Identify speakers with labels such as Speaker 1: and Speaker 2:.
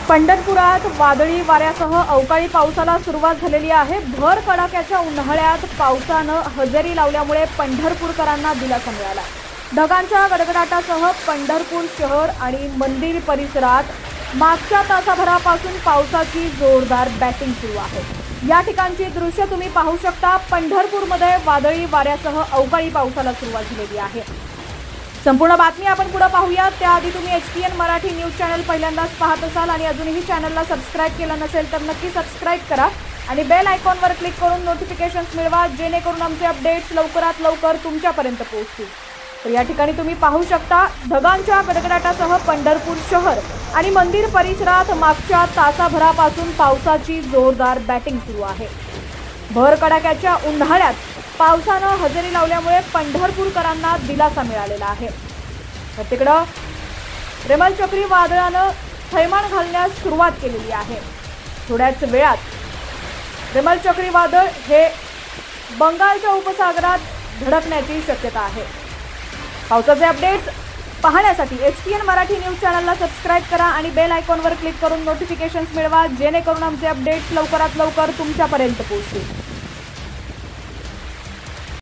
Speaker 1: पंढरपुरात वादळी वाऱ्यासह अवकाळी पावसाला सुरुवात झालेली आहे। भर कडाक्याच्या उन्हाळ्यात पावसानं हजेरी लावल्यामुळे पंढरपूरकरांना दिलासा मिळाला। ढगांच्या गडगडाटासह पंढरपूर शहर आणि मंदिर परिसरात मागच्या तासाभरापासून पावसाची जोरदार बॅटिंग सुरू आहे। या ठिकाणची दृश्य तुम्ही पाहू शकता। पंढरपूरमध्ये वादळी वाऱ्यासह अवकाळी पावसाला सुरुवात झालेली आहे। संपूर्ण बातमी आपण पुढे पाहूया। त्याआधी तुम्ही HPN मराठी न्यूज चॅनल पहिल्यांदाच पाहत असाल आणि अजूनही चॅनलला सबस्क्राइब केलं नसेल तर नक्की सबस्क्राइब करा आणि बेल आयकॉनवर क्लिक करून नोटिफिकेशन्स मिळवा, जेणेकरून आमचे अपडेट्स लवकरात लवकर तुमच्यापर्यंत पोहोचतील। तर या ठिकाणी तुम्ही पाहू शकता, ढगांच्या गडगडाटासह पंढरपूर शहर आणि मंदिर परिसरात मागच्या तासाभरापासून पावसाची जोरदार बॅटिंग सुरू आहे। भर कडाक्याच्या उन्हाळ्यात पावसानं हजेरी लावल्यामुळे पंढरपूरकरांना दिलासा मिळालेला आहे। तर तिकडं रेमल चक्रीवादळानं थैमान घालण्यास सुरुवात केलेली आहे। थोड्याच वेळात रेमल चक्रीवादळ हे बंगालच्या उपसागरात धडकण्याची शक्यता आहे। पावसाचे अपडेट्स पाहण्यासाठी HPN मराठी न्यूज चॅनलला सबस्क्राइब करा आणि बेल आयकॉनवर क्लिक करून नोटिफिकेशन्स मिळवा, जेणेकरून आमचे अपडेट्स लवकरात लवकर तुमच्यापर्यंत पोहोचतील।